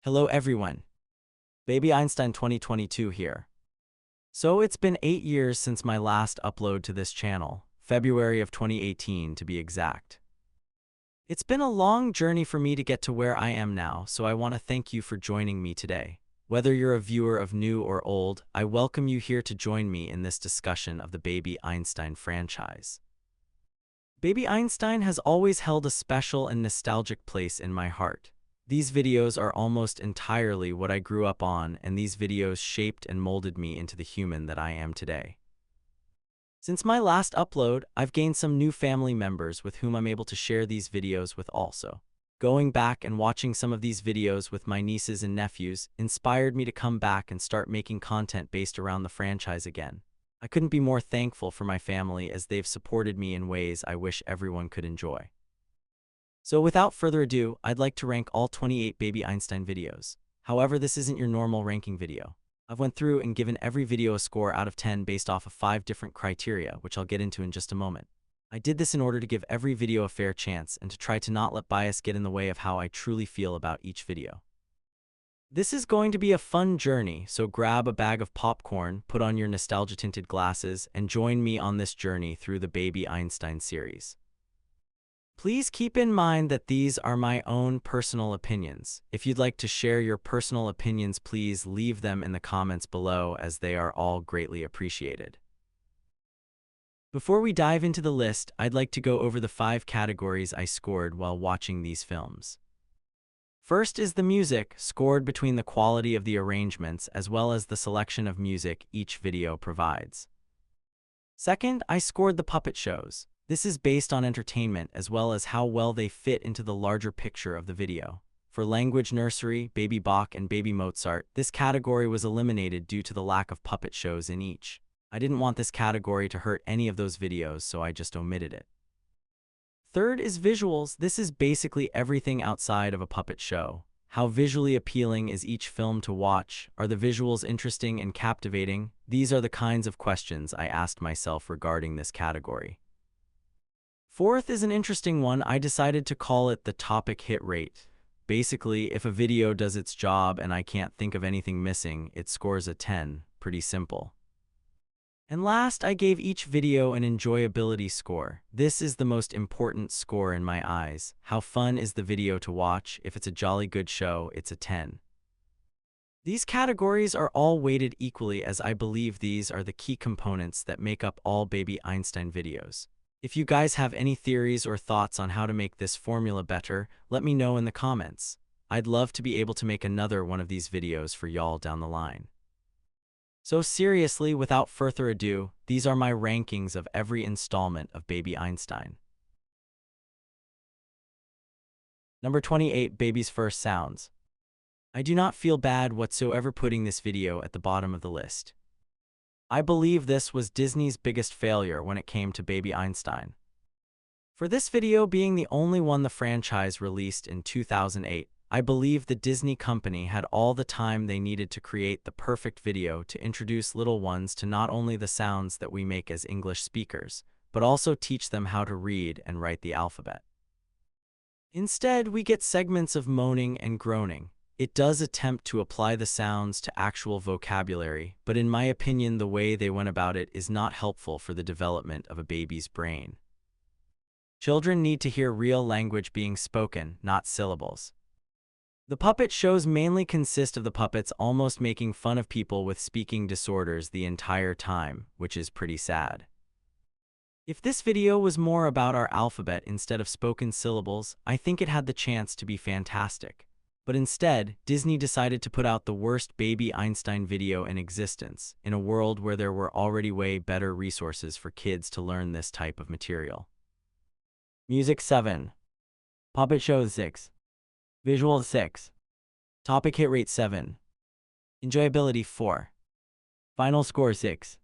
Hello everyone, Baby Einstein 2022 here. So it's been 8 years since my last upload to this channel, February of 2018 to be exact. It's been a long journey for me to get to where I am now, so I want to thank you for joining me today. Whether you're a viewer of new or old, I welcome you here to join me in this discussion of the Baby Einstein franchise. Baby Einstein has always held a special and nostalgic place in my heart. These videos are almost entirely what I grew up on, and these videos shaped and molded me into the human that I am today. Since my last upload, I've gained some new family members with whom I'm able to share these videos with also. Going back and watching some of these videos with my nieces and nephews inspired me to come back and start making content based around the franchise again. I couldn't be more thankful for my family as they've supported me in ways I wish everyone could enjoy. So without further ado, I'd like to rank all 28 Baby Einstein videos. However, this isn't your normal ranking video. I've went through and given every video a score out of 10 based off of 5 different criteria, which I'll get into in just a moment. I did this in order to give every video a fair chance and to try to not let bias get in the way of how I truly feel about each video. This is going to be a fun journey, so grab a bag of popcorn, put on your nostalgia-tinted glasses, and join me on this journey through the Baby Einstein series. Please keep in mind that these are my own personal opinions. If you'd like to share your personal opinions, please leave them in the comments below, as they are all greatly appreciated. Before we dive into the list, I'd like to go over the 5 categories I scored while watching these films. First is the music, scored between the quality of the arrangements as well as the selection of music each video provides. Second, I scored the puppet shows. This is based on entertainment as well as how well they fit into the larger picture of the video. For Language Nursery, Baby Bach, and Baby Mozart, this category was eliminated due to the lack of puppet shows in each. I didn't want this category to hurt any of those videos, so I just omitted it. Third is visuals. This is basically everything outside of a puppet show. How visually appealing is each film to watch? Are the visuals interesting and captivating? These are the kinds of questions I asked myself regarding this category. Fourth is an interesting one. I decided to call it the topic hit rate. Basically, if a video does its job and I can't think of anything missing, it scores a 10. Pretty simple. And last, I gave each video an enjoyability score. This is the most important score in my eyes. How fun is the video to watch? If it's a jolly good show, it's a 10. These categories are all weighted equally, as I believe these are the key components that make up all Baby Einstein videos. If you guys have any theories or thoughts on how to make this formula better, let me know in the comments. I'd love to be able to make another one of these videos for y'all down the line. So seriously, without further ado, these are my rankings of every installment of Baby Einstein. Number 28, Baby's First Sounds. I do not feel bad whatsoever putting this video at the bottom of the list. I believe this was Disney's biggest failure when it came to Baby Einstein. For this video being the only one the franchise released in 2008, I believe the Disney company had all the time they needed to create the perfect video to introduce little ones to not only the sounds that we make as English speakers, but also teach them how to read and write the alphabet. Instead, we get segments of moaning and groaning. It does attempt to apply the sounds to actual vocabulary, but in my opinion, the way they went about it is not helpful for the development of a baby's brain. Children need to hear real language being spoken, not syllables. The puppet shows mainly consist of the puppets almost making fun of people with speaking disorders the entire time, which is pretty sad. If this video was more about our alphabet instead of spoken syllables, I think it had the chance to be fantastic. But instead, Disney decided to put out the worst Baby Einstein video in existence, in a world where there were already way better resources for kids to learn this type of material. Music 7. Puppet show 6. Visual 6. Topic hit rate 7. Enjoyability 4. Final score 6.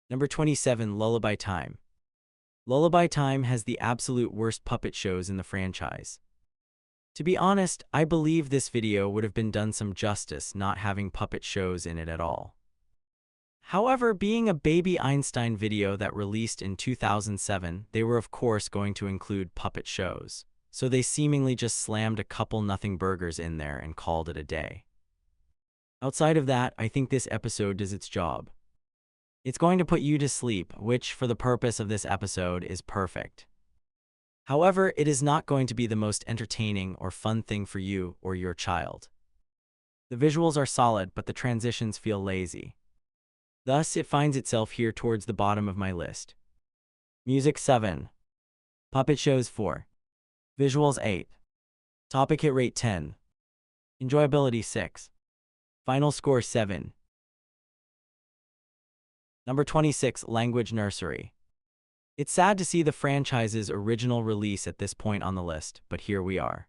Number 27, Lullaby Time. Lullaby Time has the absolute worst puppet shows in the franchise. To be honest, I believe this video would have been done some justice not having puppet shows in it at all. However, being a Baby Einstein video that released in 2007, they were of course going to include puppet shows. so they seemingly just slammed a couple nothing burgers in there and called it a day. Outside of that, I think this episode does its job. It's going to put you to sleep, which, for the purpose of this episode, is perfect. However, it is not going to be the most entertaining or fun thing for you or your child. The visuals are solid, but the transitions feel lazy. Thus, it finds itself here towards the bottom of my list. Music 7. Puppet shows 4. Visuals 8. Topic hit rate 10. Enjoyability 6. Final score 7. Number 26, Language Nursery. It's sad to see the franchise's original release at this point on the list, but here we are.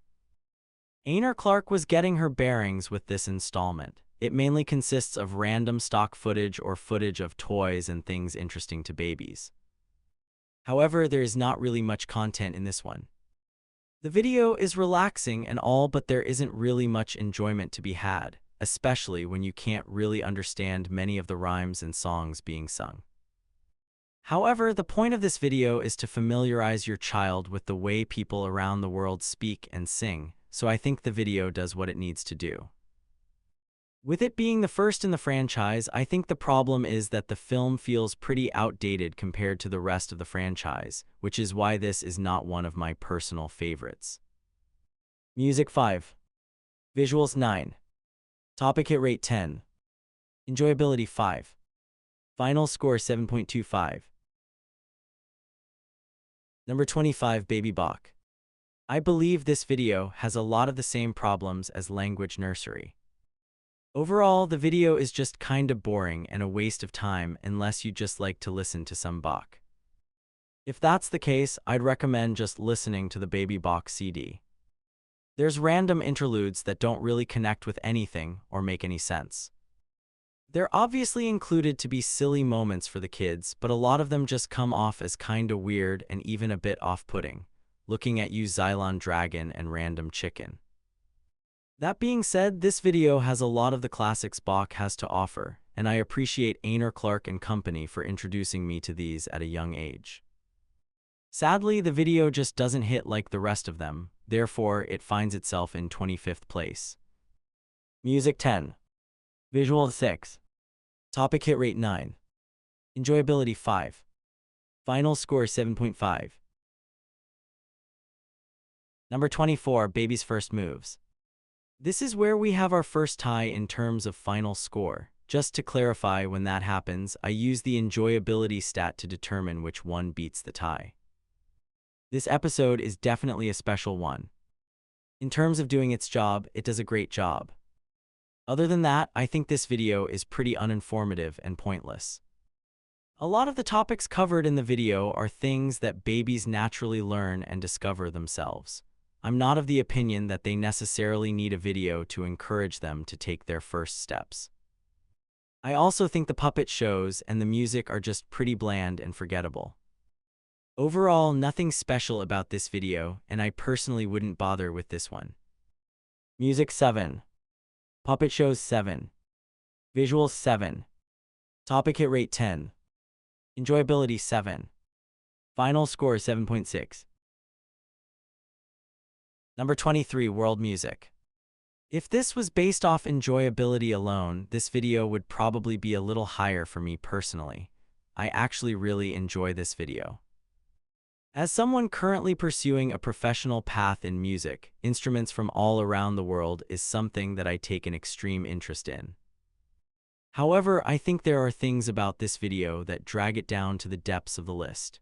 Einstein Clark was getting her bearings with this installment. It mainly consists of random stock footage or footage of toys and things interesting to babies. However, there is not really much content in this one. The video is relaxing and all, but there isn't really much enjoyment to be had, especially when you can't really understand many of the rhymes and songs being sung. However, the point of this video is to familiarize your child with the way people around the world speak and sing, so I think the video does what it needs to do. With it being the first in the franchise, I think the problem is that the film feels pretty outdated compared to the rest of the franchise, which is why this is not one of my personal favorites. Music 5. Visuals 9. Topic hit rate 10. Enjoyability 5. Final score 7.25. Number 25, Baby Bach. I believe this video has a lot of the same problems as Language Nursery. Overall, the video is just kinda boring and a waste of time unless you just like to listen to some Bach. If that's the case, I'd recommend just listening to the Baby Bach CD. There's random interludes that don't really connect with anything or make any sense. They're obviously included to be silly moments for the kids, but a lot of them just come off as kinda weird and even a bit off-putting. Looking at you, Xylon Dragon and Random Chicken. That being said, this video has a lot of the classics Bach has to offer, and I appreciate Einstein Clark and company for introducing me to these at a young age. Sadly, the video just doesn't hit like the rest of them, therefore it finds itself in 25th place. Music 10. Visual 6. Topic hit rate 9. Enjoyability 5. Final score 7.5. Number 24, Baby's First Moves. This is where we have our first tie in terms of final score. Just to clarify, when that happens, I use the enjoyability stat to determine which one beats the tie. This episode is definitely a special one. In terms of doing its job, it does a great job. Other than that, I think this video is pretty uninformative and pointless. A lot of the topics covered in the video are things that babies naturally learn and discover themselves. I'm not of the opinion that they necessarily need a video to encourage them to take their first steps. I also think the puppet shows and the music are just pretty bland and forgettable. Overall, nothing special about this video, and I personally wouldn't bother with this one. Music 7. Puppet shows 7. Visuals 7. Topic hit rate 10. Enjoyability 7. Final score 7.6. Number 23, World Music. If this was based off enjoyability alone, this video would probably be a little higher for me personally. I actually really enjoy this video. As someone currently pursuing a professional path in music, instruments from all around the world is something that I take an extreme interest in. However, I think there are things about this video that drag it down to the depths of the list.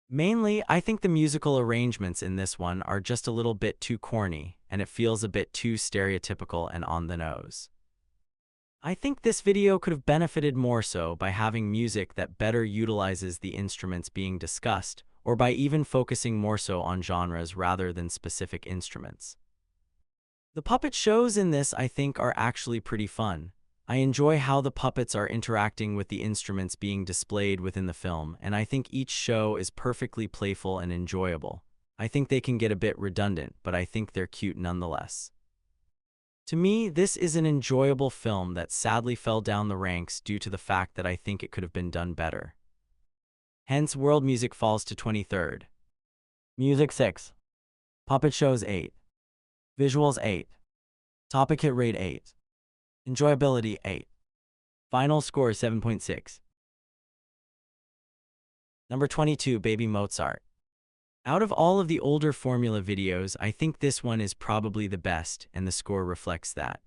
Mainly, I think the musical arrangements in this one are just a little bit too corny, and it feels a bit too stereotypical and on the nose. I think this video could have benefited more so by having music that better utilizes the instruments being discussed, or by even focusing more so on genres rather than specific instruments. The puppet shows in this, I think, are actually pretty fun. I enjoy how the puppets are interacting with the instruments being displayed within the film, and I think each show is perfectly playful and enjoyable. I think they can get a bit redundant, but I think they're cute nonetheless. To me, this is an enjoyable film that sadly fell down the ranks due to the fact that I think it could have been done better. Hence, World Music falls to 23rd. Music 6. Puppet shows 8. Visuals 8. Topic hit rate 8. Enjoyability 8. Final score 7.6. Number 22, Baby Mozart. Out of all of the older formula videos, I think this one is probably the best, and the score reflects that.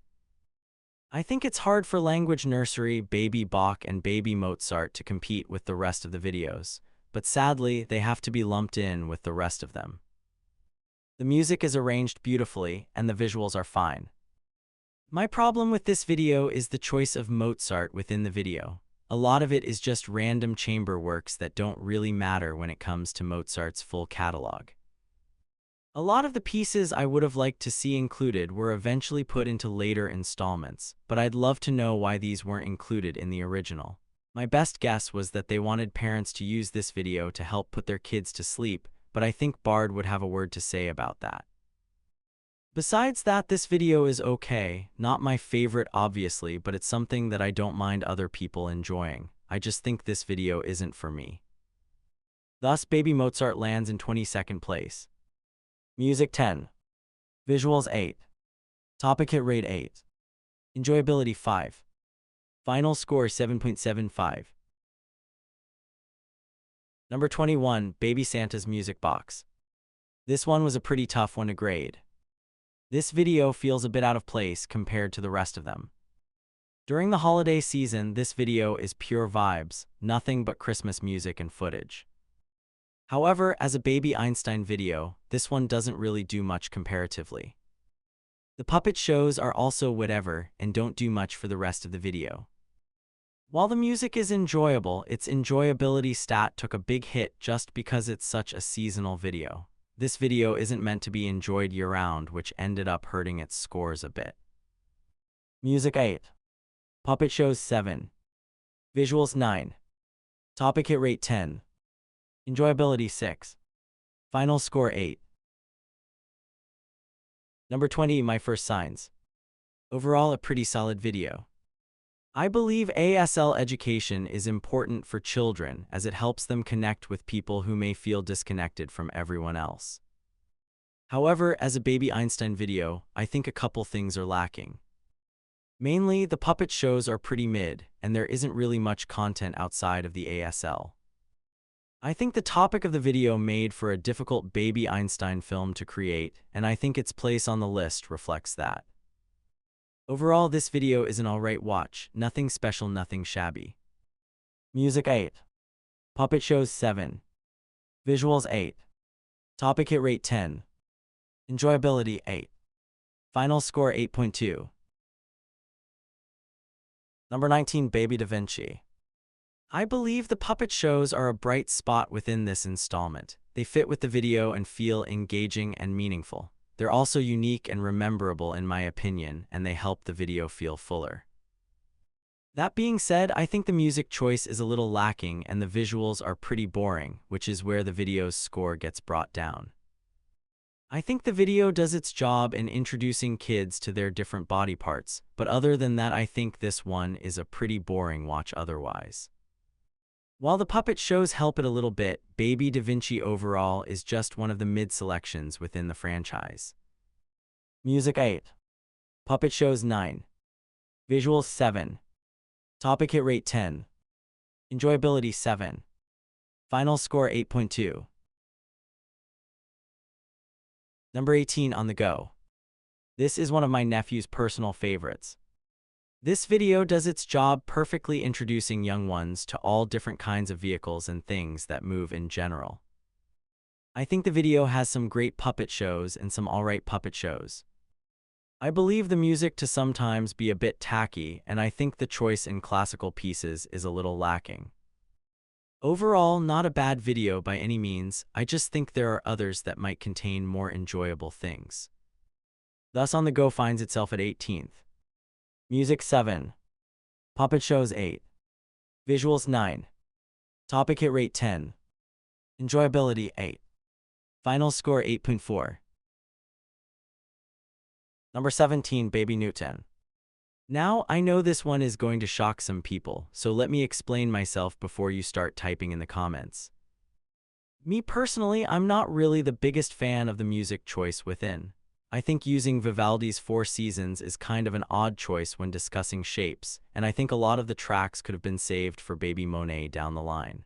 I think it's hard for Language Nursery, Baby Bach, and Baby Mozart to compete with the rest of the videos, but sadly, they have to be lumped in with the rest of them. The music is arranged beautifully, and the visuals are fine. My problem with this video is the choice of Mozart within the video. A lot of it is just random chamber works that don't really matter when it comes to Mozart's full catalog. A lot of the pieces I would have liked to see included were eventually put into later installments, but I'd love to know why these weren't included in the original. My best guess was that they wanted parents to use this video to help put their kids to sleep, but I think Bard would have a word to say about that. Besides that, this video is okay, not my favorite obviously, but it's something that I don't mind other people enjoying. I just think this video isn't for me. Thus, Baby Mozart lands in 22nd place. Music 10. Visuals 8. Topic hit rate 8. Enjoyability 5. Final score 7.75. Number 21, Baby Santa's Music Box. This one was a pretty tough one to grade. This video feels a bit out of place compared to the rest of them. During the holiday season, this video is pure vibes, nothing but Christmas music and footage. However, as a Baby Einstein video, this one doesn't really do much comparatively. The puppet shows are also whatever and don't do much for the rest of the video. While the music is enjoyable, its enjoyability stat took a big hit just because it's such a seasonal video. This video isn't meant to be enjoyed year-round, which ended up hurting its scores a bit. Music 8. Puppet shows 7. Visuals 9. Topic hit rate 10. Enjoyability 6. Final score 8. Number 20, My First Signs. Overall, a pretty solid video. I believe ASL education is important for children as it helps them connect with people who may feel disconnected from everyone else. However, as a Baby Einstein video, I think a couple things are lacking. Mainly, the puppet shows are pretty mid, and there isn't really much content outside of the ASL. I think the topic of the video made for a difficult Baby Einstein film to create, and I think its place on the list reflects that. Overall, this video is an alright watch, nothing special, nothing shabby. Music 8. Puppet shows 7. Visuals 8. Topic hit rate 10. Enjoyability 8. Final score 8.2. Number 19, Baby Da Vinci. I believe the puppet shows are a bright spot within this installment. They fit with the video and feel engaging and meaningful. They're also unique and rememberable in my opinion, and they help the video feel fuller. That being said, I think the music choice is a little lacking and the visuals are pretty boring, which is where the video's score gets brought down. I think the video does its job in introducing kids to their different body parts, but other than that, I think this one is a pretty boring watch otherwise. While the puppet shows help it a little bit, Baby Da Vinci overall is just one of the mid-selections within the franchise. Music 8. Puppet shows 9. Visuals 7. Topic hit rate 10. Enjoyability 7. Final score 8.2. Number 18, On the Go. This is one of my nephew's personal favorites. This video does its job perfectly introducing young ones to all different kinds of vehicles and things that move in general. I think the video has some great puppet shows and some alright puppet shows. I believe the music to sometimes be a bit tacky, and I think the choice in classical pieces is a little lacking. Overall, not a bad video by any means, I just think there are others that might contain more enjoyable things. Thus, On the Go finds itself at 18th. Music 7. Puppet shows 8. Visuals 9. Topic hit rate 10. Enjoyability 8. Final score 8.4. Number 17, Baby Newton. Now, I know this one is going to shock some people, so let me explain myself before you start typing in the comments. Me personally, I'm not really the biggest fan of the music choice within. I think using Vivaldi's Four Seasons is kind of an odd choice when discussing shapes, and I think a lot of the tracks could have been saved for Baby Monet down the line.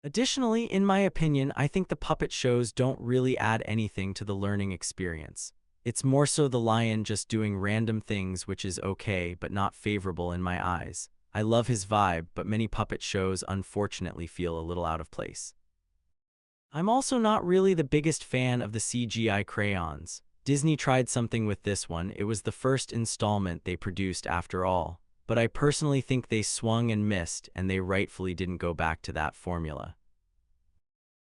Additionally, in my opinion, I think the puppet shows don't really add anything to the learning experience. It's more so the lion just doing random things, which is okay but not favorable in my eyes. I love his vibe, but many puppet shows unfortunately feel a little out of place. I'm also not really the biggest fan of the CGI crayons. Disney tried something with this one. It was the first installment they produced after all, but I personally think they swung and missed, and they rightfully didn't go back to that formula.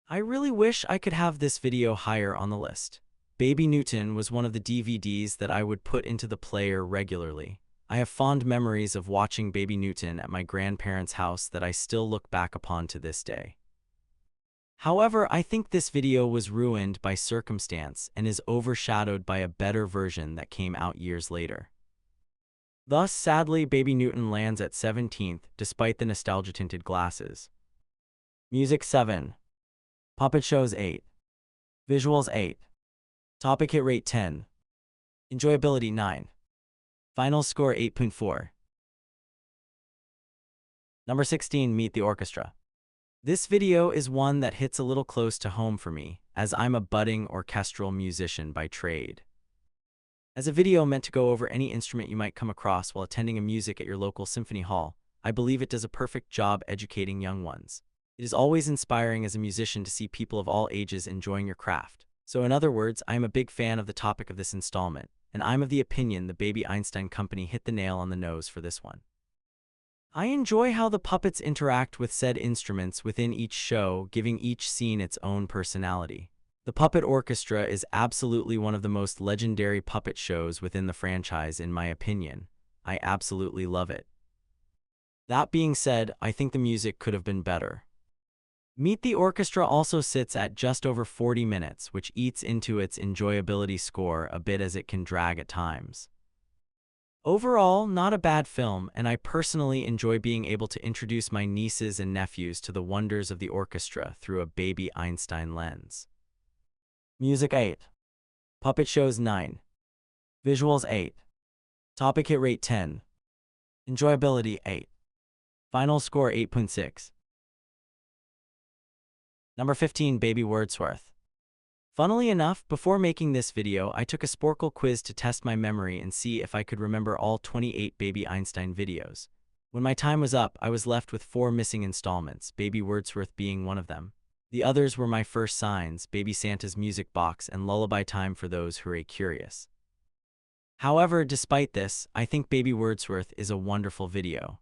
I really wish I could have this video higher on the list. Baby Newton was one of the DVDs that I would put into the player regularly. I have fond memories of watching Baby Newton at my grandparents' house that I still look back upon to this day. However, I think this video was ruined by circumstance and is overshadowed by a better version that came out years later. Thus, sadly, Baby Newton lands at 17th, despite the nostalgia-tinted glasses. Music 7. Puppet shows 8. Visuals 8. Topic hit rate 10. Enjoyability 9. Final score 8.4. Number 16, Meet the Orchestra. This video is one that hits a little close to home for me, as I'm a budding orchestral musician by trade. As a video meant to go over any instrument you might come across while attending a music at your local symphony hall, I believe it does a perfect job educating young ones. It is always inspiring as a musician to see people of all ages enjoying your craft. So in other words, I am a big fan of the topic of this installment, and I'm of the opinion the Baby Einstein Company hit the nail on the nose for this one. I enjoy how the puppets interact with said instruments within each show, giving each scene its own personality. The Puppet Orchestra is absolutely one of the most legendary puppet shows within the franchise in my opinion. I absolutely love it. That being said, I think the music could have been better. Meet the Orchestra also sits at just over 40 minutes, which eats into its enjoyability score a bit as it can drag at times. Overall, not a bad film, and I personally enjoy being able to introduce my nieces and nephews to the wonders of the orchestra through a Baby Einstein lens. Music 8. Puppet shows 9. Visuals 8. Topic hit rate 10. Enjoyability 8. Final score 8.6. Number 15, Baby Wordsworth. Funnily enough, before making this video, I took a Sporkle quiz to test my memory and see if I could remember all 28 Baby Einstein videos. When my time was up, I was left with 4 missing installments, Baby Wordsworth being one of them. The others were My First Signs, Baby Santa's Music Box, and Lullaby Time for those who are curious. However, despite this, I think Baby Wordsworth is a wonderful video.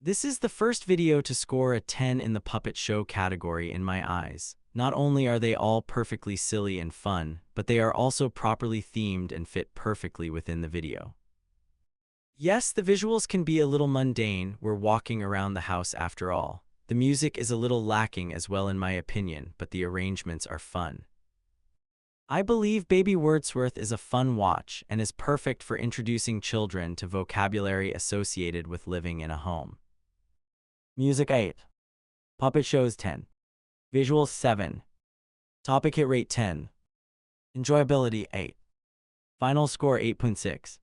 This is the first video to score a 10 in the puppet show category in my eyes. Not only are they all perfectly silly and fun, but they are also properly themed and fit perfectly within the video. Yes, the visuals can be a little mundane. We're walking around the house after all. The music is a little lacking as well in my opinion, but the arrangements are fun. I believe Baby Wordsworth is a fun watch and is perfect for introducing children to vocabulary associated with living in a home. Music 8. Puppet shows 10. Visuals 7. Topic hit rate 10. Enjoyability 8. Final score 8.6.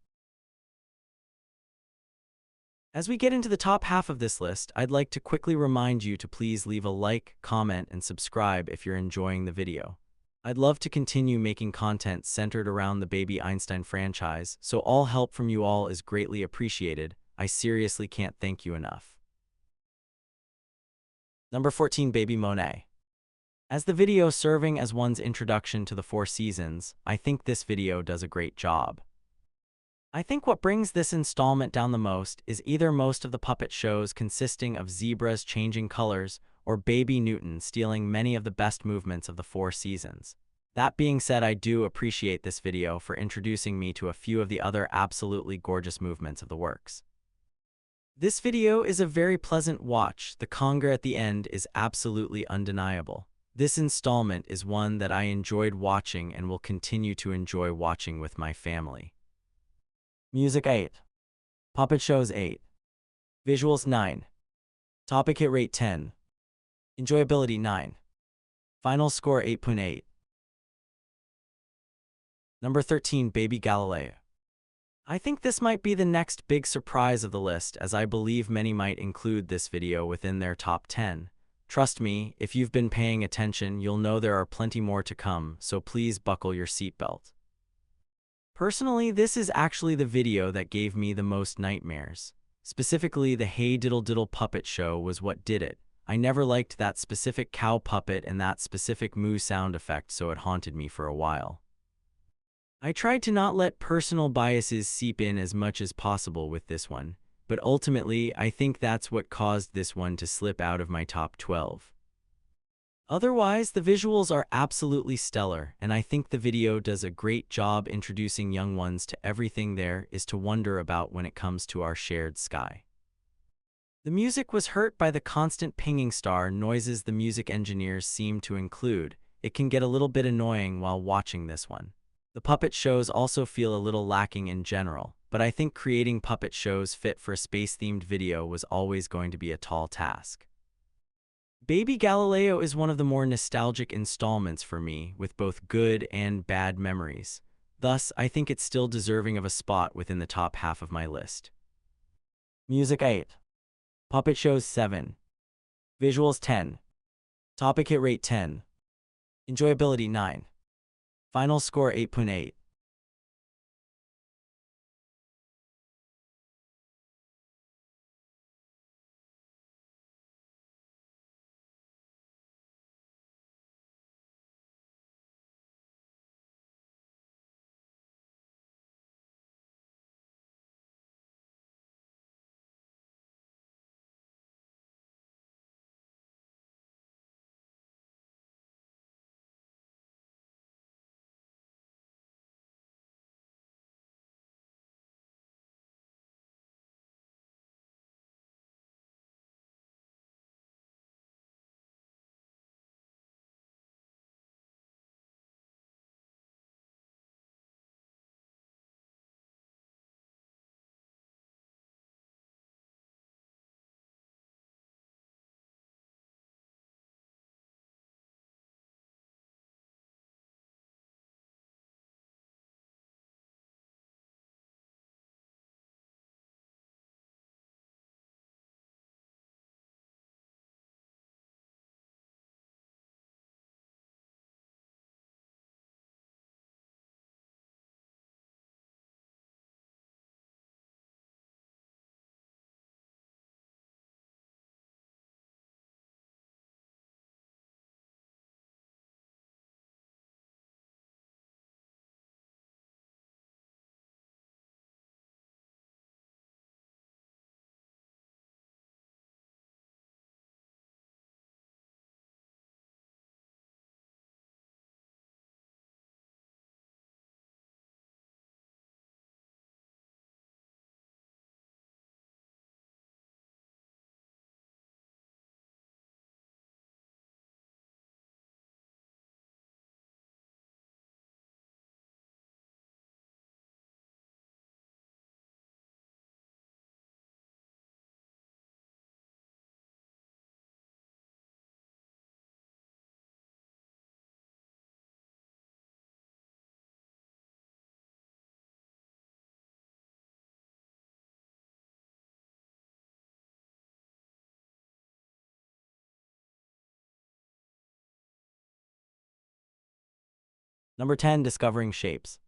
As we get into the top half of this list, I'd like to quickly remind you to please leave a like, comment, and subscribe if you're enjoying the video. I'd love to continue making content centered around the Baby Einstein franchise, so all help from you all is greatly appreciated. I seriously can't thank you enough. Number 14, Baby Monet. As the video serving as one's introduction to the Four Seasons, I think this video does a great job. I think what brings this installment down the most is either most of the puppet shows consisting of zebras changing colors or Baby Newton stealing many of the best movements of the Four Seasons. That being said, I do appreciate this video for introducing me to a few of the other absolutely gorgeous movements of the works. This video is a very pleasant watch. The conga at the end is absolutely undeniable. This installment is one that I enjoyed watching and will continue to enjoy watching with my family. Music 8. Puppet shows 8. Visuals 9. Topic hit rate 10. Enjoyability 9. Final score 8.8. Number 13, Baby Galileo. I think this might be the next big surprise of the list, as I believe many might include this video within their top 10. Trust me, if you've been paying attention, you'll know there are plenty more to come, so please buckle your seatbelt. Personally, this is actually the video that gave me the most nightmares. Specifically, the Hey Diddle Diddle puppet show was what did it. I never liked that specific cow puppet and that specific moo sound effect, so it haunted me for a while. I tried to not let personal biases seep in as much as possible with this one, but ultimately, I think that's what caused this one to slip out of my top 12. Otherwise, the visuals are absolutely stellar, and I think the video does a great job introducing young ones to everything there is to wonder about when it comes to our shared sky. The music was hurt by the constant pinging star noises the music engineers seem to include. It can get a little bit annoying while watching this one. The puppet shows also feel a little lacking in general, but I think creating puppet shows fit for a space-themed video was always going to be a tall task. Baby Galileo is one of the more nostalgic installments for me, with both good and bad memories. Thus, I think it's still deserving of a spot within the top half of my list. Music 8. Puppet shows 7. Visuals 10. Topic hit rate 10. Enjoyability 9. Final score 8.8. Number 10, Discovering Shapes.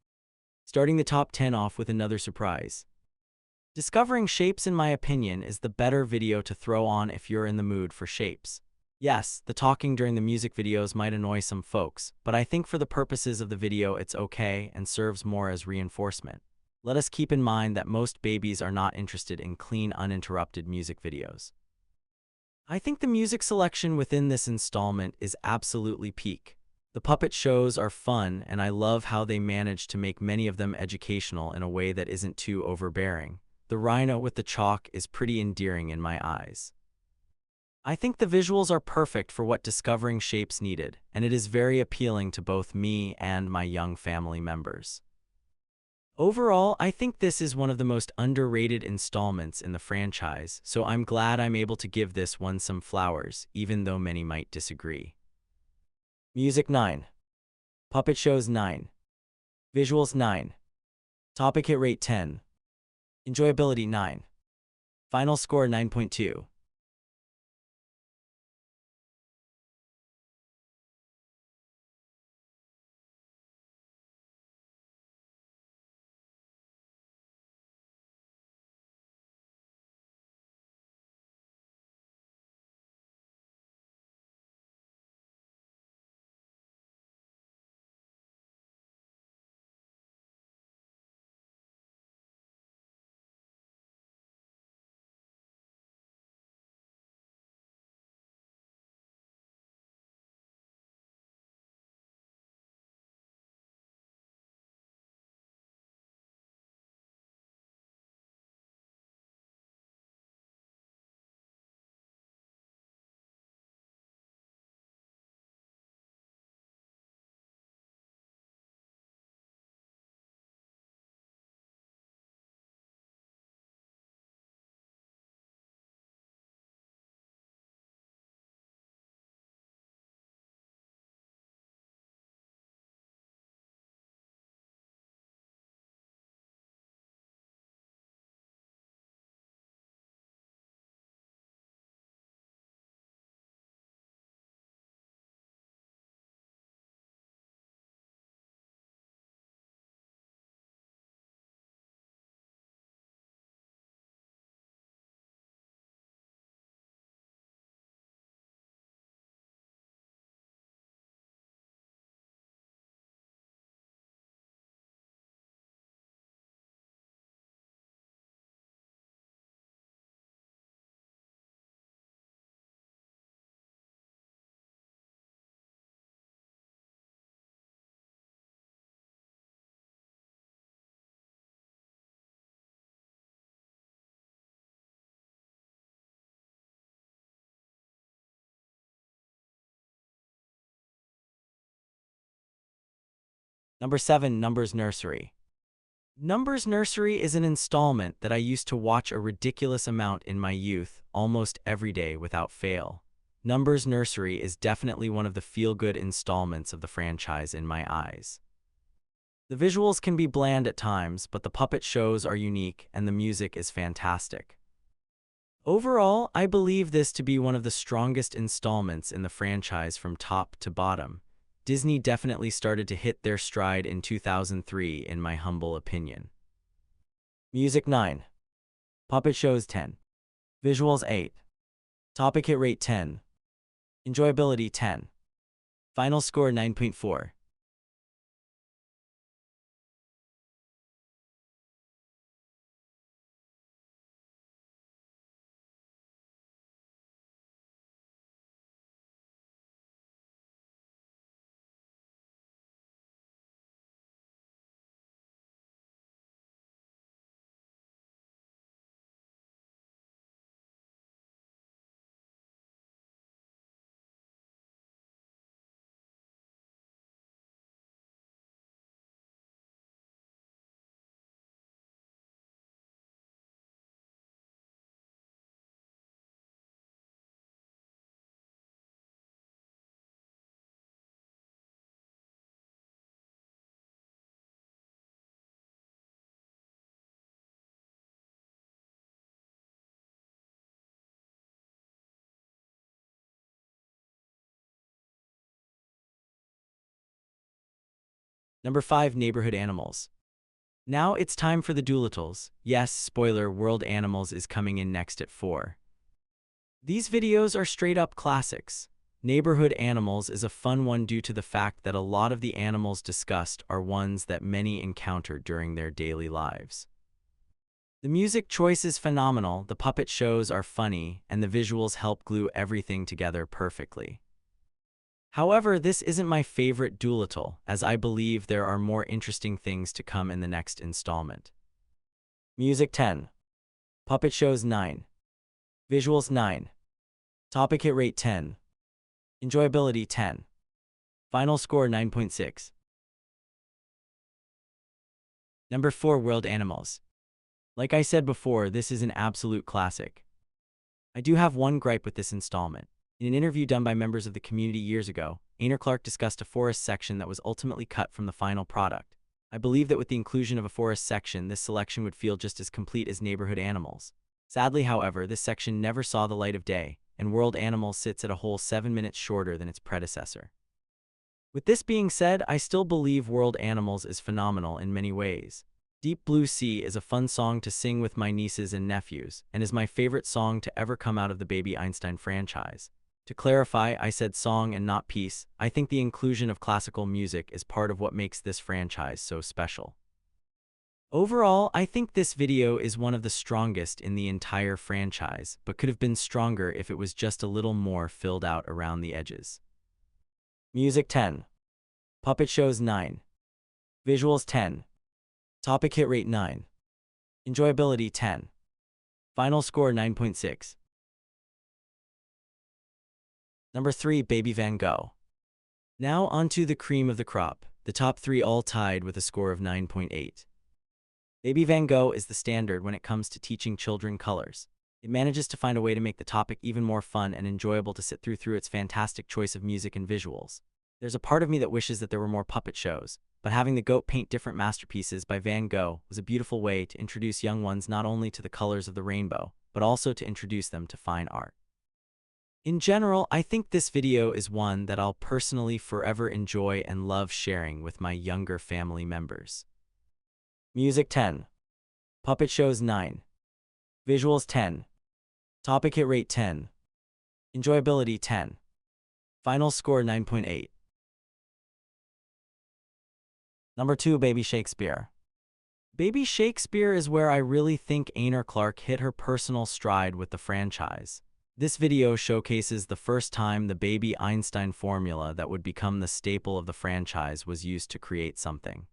Starting the top 10 off with another surprise. Discovering Shapes, in my opinion, is the better video to throw on if you're in the mood for shapes. Yes, the talking during the music videos might annoy some folks, but I think for the purposes of the video it's okay and serves more as reinforcement. Let us keep in mind that most babies are not interested in clean, uninterrupted music videos. I think the music selection within this installment is absolutely peak. The puppet shows are fun, and I love how they manage to make many of them educational in a way that isn't too overbearing. The rhino with the chalk is pretty endearing in my eyes. I think the visuals are perfect for what Discovering Shapes needed, and it is very appealing to both me and my young family members. Overall, I think this is one of the most underrated installments in the franchise, so I'm glad I'm able to give this one some flowers, even though many might disagree. Music 9. Puppet shows 9. Visuals 9. Topic hit rate 10. Enjoyability 9. Final score 9.2. Number 7. Numbers Nursery. Numbers Nursery is an installment that I used to watch a ridiculous amount in my youth, almost every day without fail. Numbers Nursery is definitely one of the feel-good installments of the franchise in my eyes. The visuals can be bland at times, but the puppet shows are unique and the music is fantastic. Overall, I believe this to be one of the strongest installments in the franchise from top to bottom. Disney definitely started to hit their stride in 2003, in my humble opinion. Music 9. Puppet shows 10. Visuals 8. Topic hit rate 10. Enjoyability 10. Final score 9.4. Number 5. Neighborhood Animals. Now it's time for the Doolittles. Yes, spoiler, World Animals is coming in next at 4. These videos are straight up classics. Neighborhood Animals is a fun one due to the fact that a lot of the animals discussed are ones that many encounter during their daily lives. The music choice is phenomenal, the puppet shows are funny, and the visuals help glue everything together perfectly. However, this isn't my favorite Doolittle, as I believe there are more interesting things to come in the next installment. Music 10. Puppet shows 9. Visuals 9. Topic hit rate 10. Enjoyability 10. Final score 9.6. Number 4. World Animals. Like I said before, this is an absolute classic. I do have one gripe with this installment. In an interview done by members of the community years ago, Ainer Clark discussed a forest section that was ultimately cut from the final product. I believe that with the inclusion of a forest section, this selection would feel just as complete as Neighborhood Animals. Sadly, however, this section never saw the light of day, and World Animals sits at a whole 7 minutes shorter than its predecessor. With this being said, I still believe World Animals is phenomenal in many ways. Deep Blue Sea is a fun song to sing with my nieces and nephews, and is my favorite song to ever come out of the Baby Einstein franchise. To clarify, I said song and not piece. I think the inclusion of classical music is part of what makes this franchise so special. Overall, I think this video is one of the strongest in the entire franchise, but could have been stronger if it was just a little more filled out around the edges. Music 10. Puppet shows 9. Visuals 10. Topic hit rate 9. Enjoyability 10. Final score 9.6. Number 3, Baby Van Gogh. Now onto the cream of the crop, the top 3 all tied with a score of 9.8. Baby Van Gogh is the standard when it comes to teaching children colors. It manages to find a way to make the topic even more fun and enjoyable to sit through its fantastic choice of music and visuals. There's a part of me that wishes that there were more puppet shows, but having the goat paint different masterpieces by Van Gogh was a beautiful way to introduce young ones not only to the colors of the rainbow, but also to introduce them to fine art. In general, I think this video is one that I'll personally forever enjoy and love sharing with my younger family members. Music 10. Puppet shows 9. Visuals 10. Topic hit rate 10. Enjoyability 10. Final score 9.8. Number 2, Baby Shakespeare. Baby Shakespeare is where I really think Ainer Clark hit her personal stride with the franchise. This video showcases the first time the Baby Einstein formula that would become the staple of the franchise was used to create something.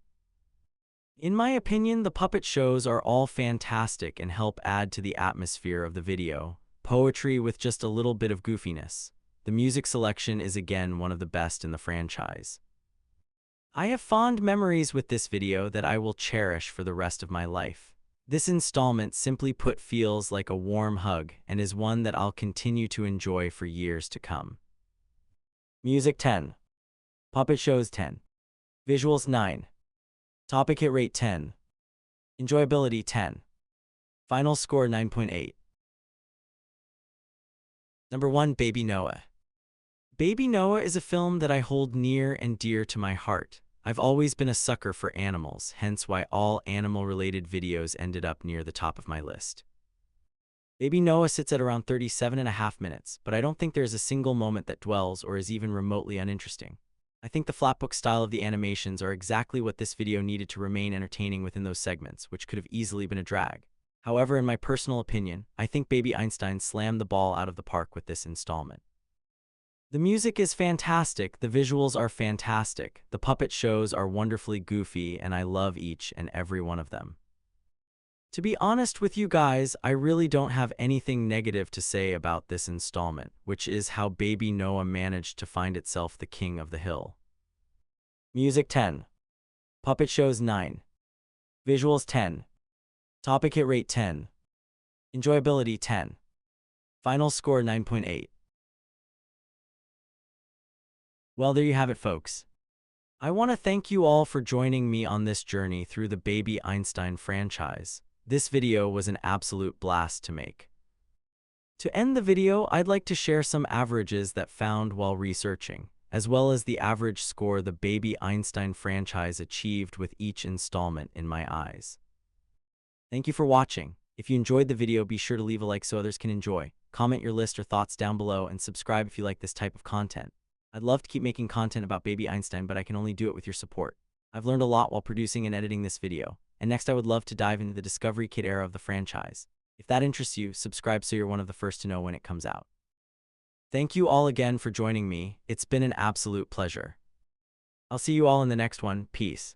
In my opinion, the puppet shows are all fantastic and help add to the atmosphere of the video. Poetry with just a little bit of goofiness. The music selection is again one of the best in the franchise. I have fond memories with this video that I will cherish for the rest of my life. This installment, simply put, feels like a warm hug and is one that I'll continue to enjoy for years to come. Music 10. Puppet shows 10. Visuals 9. Topic hit rate 10. Enjoyability 10. Final score 9.8. Number 1, Baby Noah. Baby Noah is a film that I hold near and dear to my heart. I've always been a sucker for animals, hence why all animal-related videos ended up near the top of my list. Baby Noah sits at around 37.5 minutes, but I don't think there's a single moment that dwells or is even remotely uninteresting. I think the flatbook style of the animations are exactly what this video needed to remain entertaining within those segments, which could have easily been a drag. However, in my personal opinion, I think Baby Einstein slammed the ball out of the park with this installment. The music is fantastic, the visuals are fantastic, the puppet shows are wonderfully goofy, and I love each and every one of them. To be honest with you guys, I really don't have anything negative to say about this installment, which is how Baby Noah managed to find itself the king of the hill. Music 10. Puppet shows 9. Visuals 10. Topic hit rate 10. Enjoyability 10. Final score 9.8. Well, there you have it, folks. I want to thank you all for joining me on this journey through the Baby Einstein franchise. This video was an absolute blast to make. To end the video, I'd like to share some averages that found while researching, as well as the average score the Baby Einstein franchise achieved with each installment in my eyes. Thank you for watching. If you enjoyed the video, be sure to leave a like so others can enjoy. Comment your list or thoughts down below and subscribe if you like this type of content. I'd love to keep making content about Baby Einstein, but I can only do it with your support. I've learned a lot while producing and editing this video, and next I would love to dive into the Discovery Kid era of the franchise. If that interests you, subscribe so you're one of the first to know when it comes out. Thank you all again for joining me. It's been an absolute pleasure. I'll see you all in the next one. Peace.